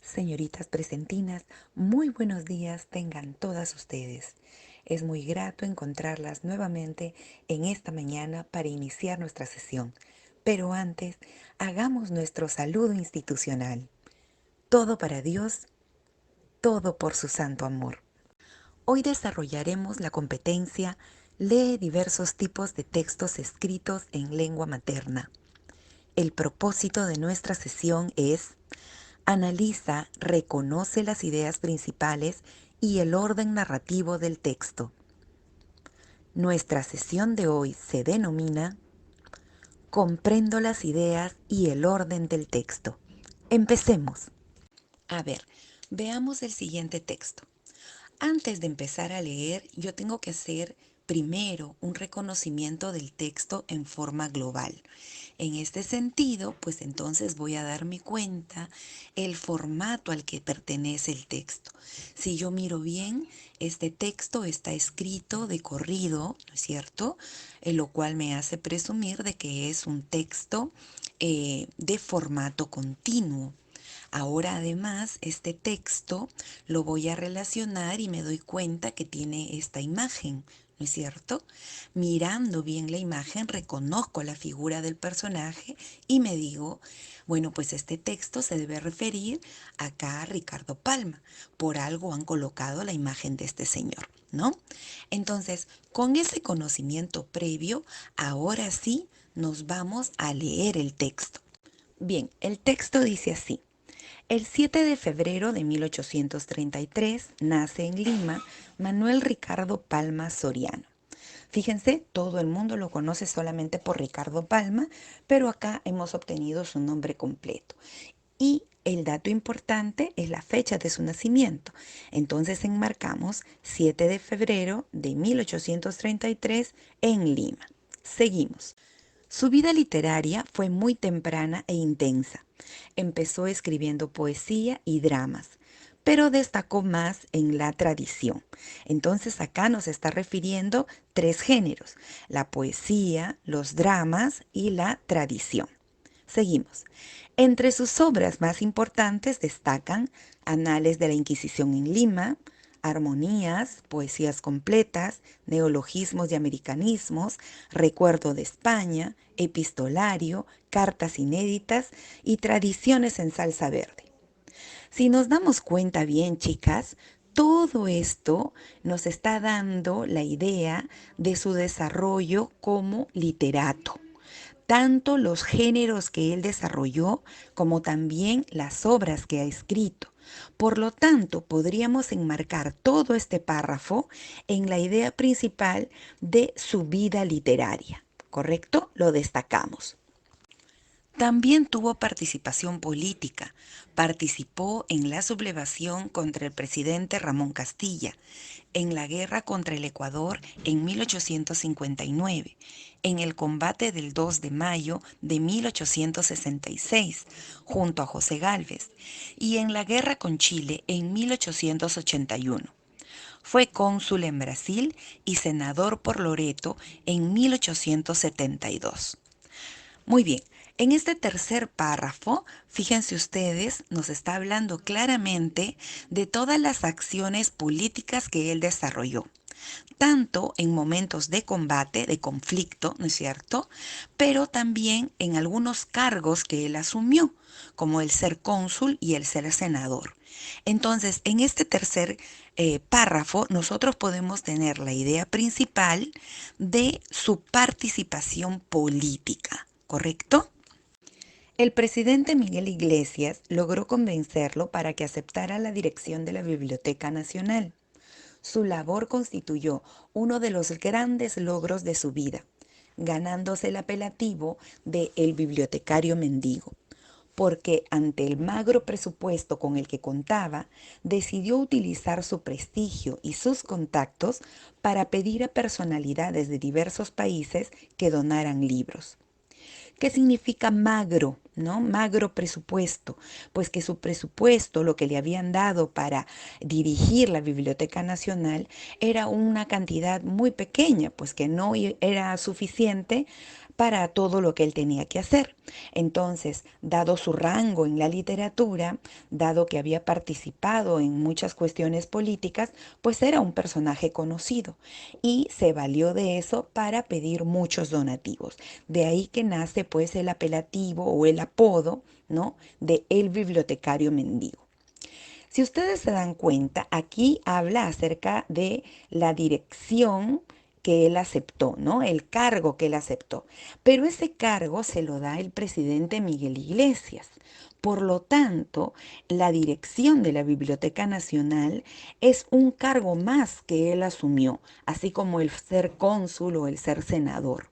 Señoritas presentinas, muy buenos días tengan todas ustedes. Es muy grato encontrarlas nuevamente en esta mañana para iniciar nuestra sesión. Pero antes, hagamos nuestro saludo institucional. Todo para Dios, todo por su santo amor. Hoy desarrollaremos la competencia Lee diversos tipos de textos escritos en lengua materna. El propósito de nuestra sesión es: analiza, reconoce las ideas principales y el orden narrativo del texto. Nuestra sesión de hoy se denomina Comprendo las ideas y el orden del texto. Empecemos. A ver, veamos el siguiente texto. Antes de empezar a leer, yo tengo que hacer primero un reconocimiento del texto en forma global. En este sentido, pues entonces voy a darme cuenta el formato al que pertenece el texto. Si yo miro bien, este texto está escrito de corrido, ¿no es cierto? Lo cual me hace presumir de que es un texto de formato continuo. Ahora además este texto lo voy a relacionar y me doy cuenta que tiene esta imagen, ¿no es cierto? Mirando bien la imagen reconozco la figura del personaje y me digo, bueno, pues este texto se debe referir acá a Ricardo Palma. Por algo han colocado la imagen de este señor, ¿no? Entonces, con ese conocimiento previo, ahora sí nos vamos a leer el texto. Bien, el texto dice así. El 7 de febrero de 1833 nace en Lima Manuel Ricardo Palma Soriano. Fíjense, todo el mundo lo conoce solamente por Ricardo Palma, pero acá hemos obtenido su nombre completo. Y el dato importante es la fecha de su nacimiento. Entonces enmarcamos 7 de febrero de 1833 en Lima. Seguimos. Su vida literaria fue muy temprana e intensa. Empezó escribiendo poesía y dramas, pero destacó más en la tradición. Entonces acá nos está refiriendo tres géneros: la poesía, los dramas y la tradición. Seguimos. Entre sus obras más importantes destacan Anales de la Inquisición en Lima, Armonías, Poesías completas, Neologismos y Americanismos, Recuerdo de España, Epistolario, Cartas inéditas y Tradiciones en salsa verde. Si nos damos cuenta bien, chicas, todo esto nos está dando la idea de su desarrollo como literato. Tanto los géneros que él desarrolló como también las obras que ha escrito. Por lo tanto, podríamos enmarcar todo este párrafo en la idea principal de su vida literaria. ¿Correcto? Lo destacamos. También tuvo participación política. Participó en la sublevación contra el presidente Ramón Castilla, en la guerra contra el Ecuador en 1859, en el combate del 2 de mayo de 1866, junto a José Gálvez, y en la guerra con Chile en 1881. Fue cónsul en Brasil y senador por Loreto en 1872. Muy bien, en este tercer párrafo, fíjense ustedes, nos está hablando claramente de todas las acciones políticas que él desarrolló, tanto en momentos de combate, de conflicto, ¿no es cierto? Pero también en algunos cargos que él asumió, como el ser cónsul y el ser senador. Entonces, en este tercer párrafo, nosotros podemos tener la idea principal de su participación política, ¿correcto? El presidente Miguel Iglesias logró convencerlo para que aceptara la dirección de la Biblioteca Nacional. Su labor constituyó uno de los grandes logros de su vida, ganándose el apelativo de el bibliotecario mendigo, porque ante el magro presupuesto con el que contaba, decidió utilizar su prestigio y sus contactos para pedir a personalidades de diversos países que donaran libros. ¿Qué significa magro? ¿No? Magro presupuesto. Pues que su presupuesto, lo que le habían dado para dirigir la Biblioteca Nacional, era una cantidad muy pequeña, pues que no era suficiente para todo lo que él tenía que hacer. Entonces, dado su rango en la literatura, dado que había participado en muchas cuestiones políticas, pues era un personaje conocido y se valió de eso para pedir muchos donativos. De ahí que nace pues el apelativo o el apodo, ¿no?, de el bibliotecario mendigo. Si ustedes se dan cuenta, aquí habla acerca de la dirección que él aceptó, ¿no? El cargo que él aceptó. Pero ese cargo se lo da el presidente Miguel Iglesias. Por lo tanto, la dirección de la Biblioteca Nacional es un cargo más que él asumió, así como el ser cónsul o el ser senador.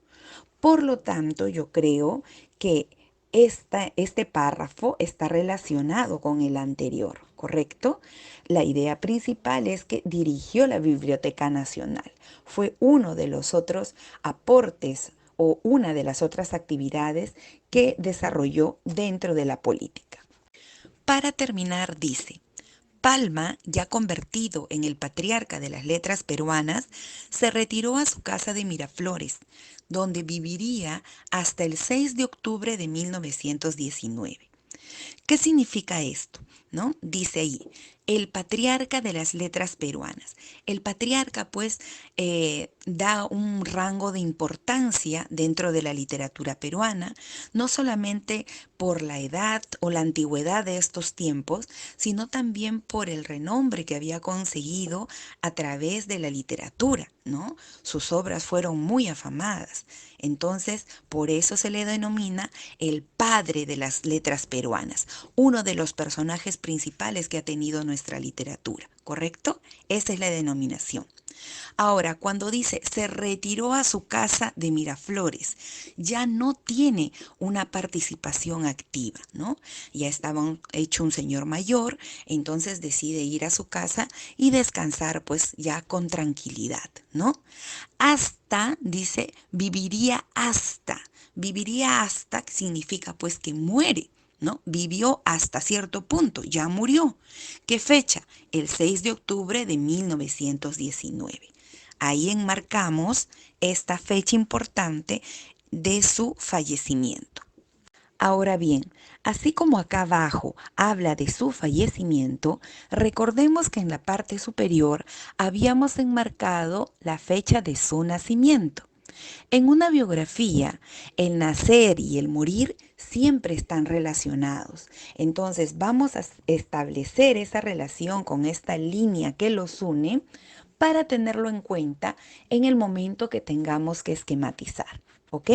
Por lo tanto, yo creo que este párrafo está relacionado con el anterior, ¿correcto? La idea principal es que dirigió la Biblioteca Nacional. Fue uno de los otros aportes o una de las otras actividades que desarrolló dentro de la política. Para terminar, dice: Palma, ya convertido en el patriarca de las letras peruanas, se retiró a su casa de Miraflores, donde viviría hasta el 6 de octubre de 1919. ¿Qué significa esto? ¿No? Dice ahí, el patriarca de las letras peruanas. El patriarca, pues, da un rango de importancia dentro de la literatura peruana, no solamente por la edad o la antigüedad de estos tiempos, sino también por el renombre que había conseguido a través de la literatura, ¿no? Sus obras fueron muy afamadas. Entonces, por eso se le denomina el padre de las letras peruanas, uno de los personajes principales que ha tenido nuestra literatura, ¿correcto? Esa es la denominación. Ahora, cuando dice se retiró a su casa de Miraflores, ya no tiene una participación activa, ¿no? Ya estaba hecho un señor mayor, entonces decide ir a su casa y descansar pues ya con tranquilidad, ¿no? Hasta, dice, viviría hasta significa pues que muere, ¿no? Vivió hasta cierto punto, ya murió. ¿Qué fecha? El 6 de octubre de 1919. Ahí enmarcamos esta fecha importante de su fallecimiento. Ahora bien, así como acá abajo habla de su fallecimiento, recordemos que en la parte superior habíamos enmarcado la fecha de su nacimiento. En una biografía, el nacer y el morir siempre están relacionados. Entonces vamos a establecer esa relación con esta línea que los une para tenerlo en cuenta en el momento que tengamos que esquematizar. ¿Ok?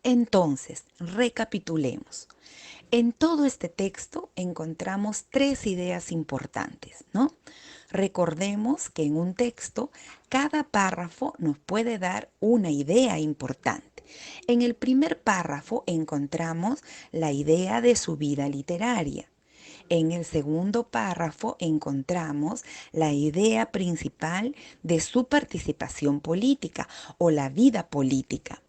Entonces, recapitulemos. En todo este texto encontramos tres ideas importantes, ¿no? Recordemos que en un texto cada párrafo nos puede dar una idea importante. En el primer párrafo encontramos la idea de su vida literaria. En el segundo párrafo encontramos la idea principal de su participación política o la vida política.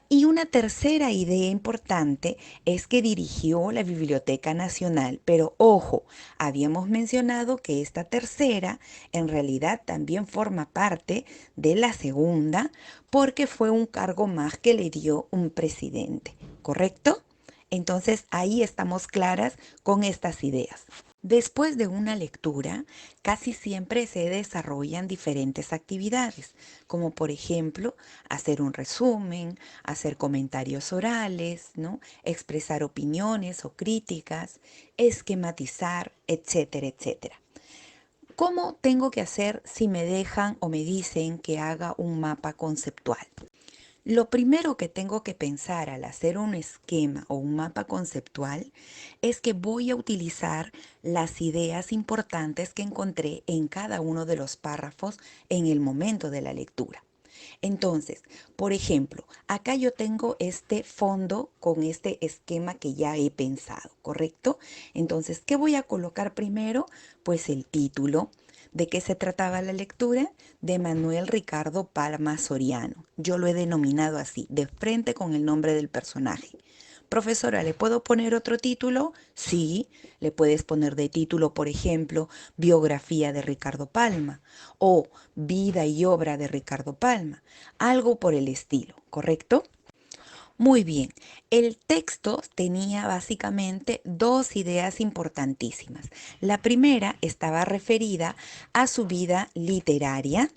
Y una tercera idea importante es que dirigió la Biblioteca Nacional, pero ojo, habíamos mencionado que esta tercera en realidad también forma parte de la segunda porque fue un cargo más que le dio un presidente, ¿correcto? Entonces ahí estamos claras con estas ideas. Después de una lectura, casi siempre se desarrollan diferentes actividades, como por ejemplo hacer un resumen, hacer comentarios orales, ¿no? Expresar opiniones o críticas, esquematizar, etcétera, etcétera. ¿Cómo tengo que hacer si me dejan o me dicen que haga un mapa conceptual? Lo primero que tengo que pensar al hacer un esquema o un mapa conceptual es que voy a utilizar las ideas importantes que encontré en cada uno de los párrafos en el momento de la lectura. Entonces, por ejemplo, acá yo tengo este fondo con este esquema que ya he pensado, ¿correcto? Entonces, ¿qué voy a colocar primero? Pues el título. ¿De qué se trataba la lectura? De Manuel Ricardo Palma Soriano. Yo lo he denominado así, de frente con el nombre del personaje. Profesora, ¿le puedo poner otro título? Sí, le puedes poner de título, por ejemplo, Biografía de Ricardo Palma o Vida y obra de Ricardo Palma, algo por el estilo, ¿correcto? Muy bien, el texto tenía básicamente dos ideas importantísimas. La primera estaba referida a su vida literaria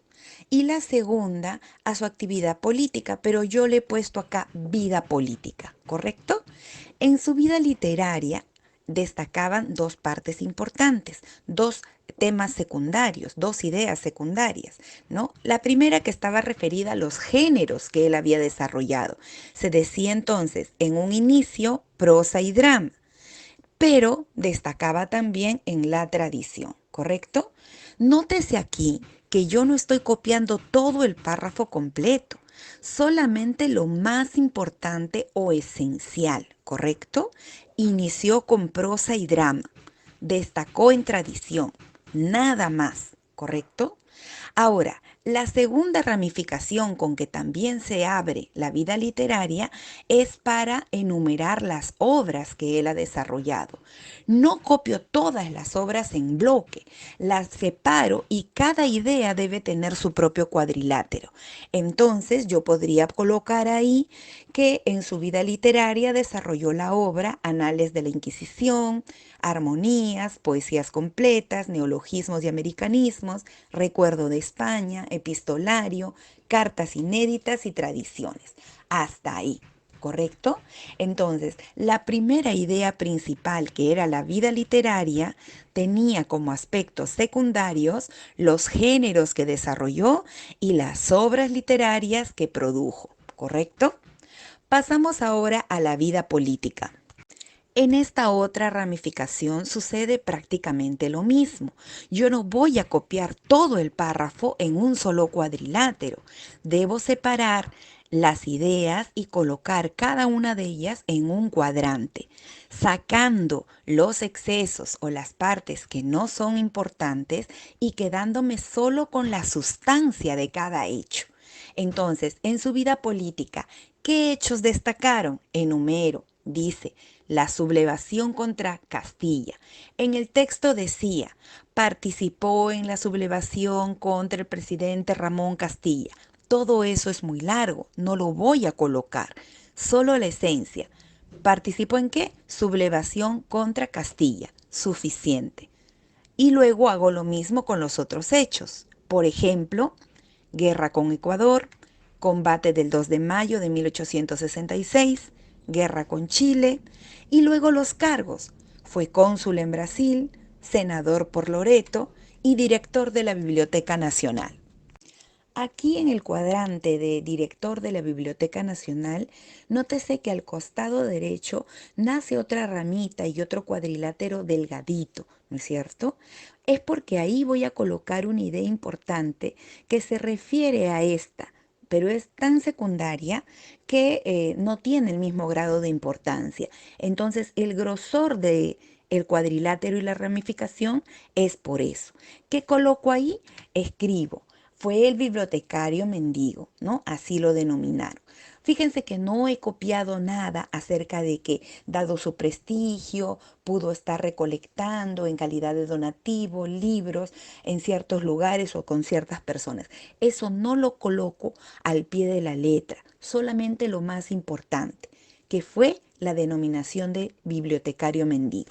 y la segunda a su actividad política, pero yo le he puesto acá vida política, ¿correcto? En su vida literaria destacaban dos partes importantes, dos temas secundarios, dos ideas secundarias, ¿no? La primera que estaba referida a los géneros que él había desarrollado. Se decía entonces en un inicio prosa y drama, pero destacaba también en la tradición, ¿correcto? Nótese aquí que yo no estoy copiando todo el párrafo completo, solamente lo más importante o esencial, ¿correcto? Inició con prosa y drama, destacó en tradición, nada más, ¿correcto? Ahora, la segunda ramificación con que también se abre la vida literaria es para enumerar las obras que él ha desarrollado. No copio todas las obras en bloque, las separo y cada idea debe tener su propio cuadrilátero. Entonces yo podría colocar ahí que en su vida literaria desarrolló la obra Anales de la Inquisición, Armonías, Poesías completas, Neologismos y Americanismos, Recuerdo de España, Epistolario, Cartas inéditas y Tradiciones. Hasta ahí. ¿Correcto? Entonces, la primera idea principal, que era la vida literaria, tenía como aspectos secundarios los géneros que desarrolló y las obras literarias que produjo. ¿Correcto? Pasamos ahora a la vida política. En esta otra ramificación sucede prácticamente lo mismo. Yo no voy a copiar todo el párrafo en un solo cuadrilátero. Debo separar las ideas y colocar cada una de ellas en un cuadrante, sacando los excesos o las partes que no son importantes y quedándome solo con la sustancia de cada hecho. Entonces, en su vida política, ¿qué hechos destacaron? Enumero, dice, la sublevación contra Castilla. En el texto decía, participó en la sublevación contra el presidente Ramón Castilla. Todo eso es muy largo, no lo voy a colocar, solo la esencia. ¿Participó en qué? Sublevación contra Castilla, suficiente. Y luego hago lo mismo con los otros hechos. Por ejemplo, guerra con Ecuador, combate del 2 de mayo de 1866, guerra con Chile, y luego los cargos. Fue cónsul en Brasil, senador por Loreto y director de la Biblioteca Nacional. Aquí en el cuadrante de director de la Biblioteca Nacional, nótese que al costado derecho nace otra ramita y otro cuadrilátero delgadito, ¿no es cierto? Es porque ahí voy a colocar una idea importante que se refiere a esta, pero es tan secundaria que no tiene el mismo grado de importancia. Entonces, el grosor de el cuadrilátero y la ramificación es por eso. ¿Qué coloco ahí? Escribo. Fue el bibliotecario mendigo, ¿no? Así lo denominaron. Fíjense que no he copiado nada acerca de que, dado su prestigio, pudo estar recolectando en calidad de donativo libros en ciertos lugares o con ciertas personas. Eso no lo coloco al pie de la letra, solamente lo más importante, que fue la denominación de bibliotecario mendigo.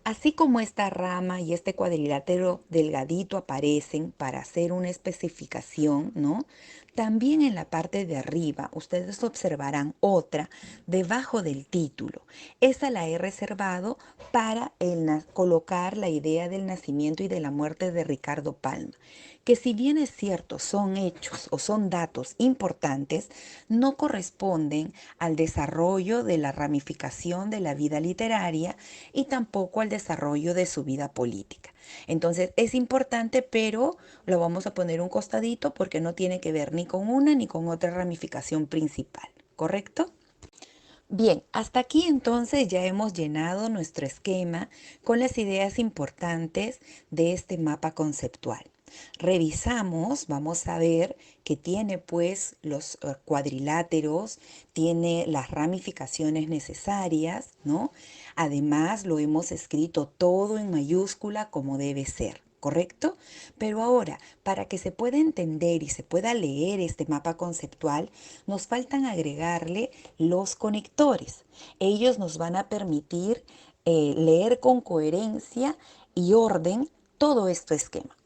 Así como esta rama y este cuadrilátero delgadito aparecen para hacer una especificación, ¿no? También en la parte de arriba ustedes observarán otra debajo del título. Esa la he reservado para colocar la idea del nacimiento y de la muerte de Ricardo Palma, que si bien es cierto son hechos o son datos importantes, no corresponden al desarrollo de la ramificación de la vida literaria y tampoco al desarrollo de su vida política. Entonces es importante, pero lo vamos a poner un costadito porque no tiene que ver ni con una ni con otra ramificación principal, ¿correcto? Bien, hasta aquí entonces ya hemos llenado nuestro esquema con las ideas importantes de este mapa conceptual. Revisamos, vamos a ver que tiene pues los cuadriláteros, tiene las ramificaciones necesarias, ¿no? Además lo hemos escrito todo en mayúscula como debe ser. ¿correcto? Pero ahora, para que se pueda entender y se pueda leer este mapa conceptual, nos faltan agregarle los conectores. Ellos nos van a permitir leer con coherencia y orden todo este esquema.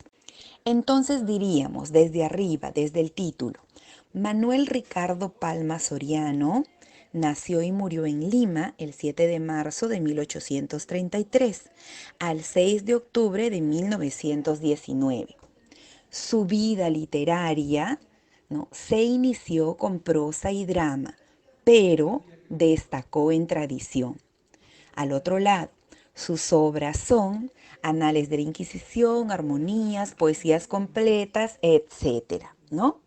Entonces diríamos desde arriba, desde el título, Manuel Ricardo Palma Soriano nació y murió en Lima el 7 de marzo de 1833 al 6 de octubre de 1919. Su vida literaria, ¿no?, se inició con prosa y drama, pero destacó en tradición. Al otro lado, sus obras son Anales de la Inquisición, Armonías, Poesías completas, etcétera, ¿no?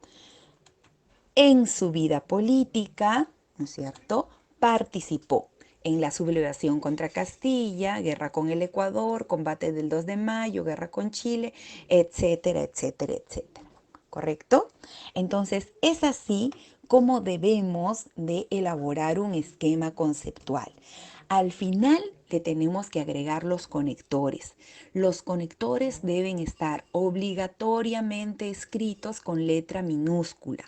En su vida política, ¿no es cierto?, participó en la sublevación contra Castilla, guerra con el Ecuador, combate del 2 de mayo, guerra con Chile, etcétera, etcétera, etcétera. ¿Correcto? Entonces, es así como debemos de elaborar un esquema conceptual. Al final le tenemos que agregar los conectores. Los conectores deben estar obligatoriamente escritos con letra minúscula.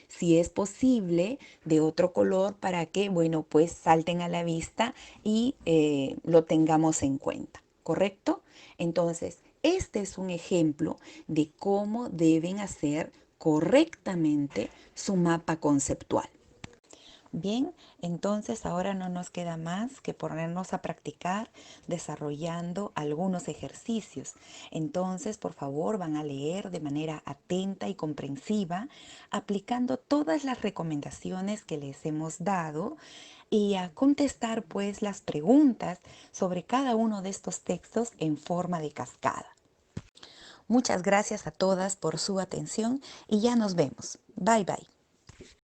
Si es posible, de otro color para que, bueno, pues salten a la vista y lo tengamos en cuenta, ¿correcto? Entonces, este es un ejemplo de cómo deben hacer correctamente su mapa conceptual. Bien, entonces ahora no nos queda más que ponernos a practicar desarrollando algunos ejercicios. Entonces, por favor, van a leer de manera atenta y comprensiva, aplicando todas las recomendaciones que les hemos dado y a contestar pues las preguntas sobre cada uno de estos textos en forma de cascada. Muchas gracias a todas por su atención y ya nos vemos. Bye bye.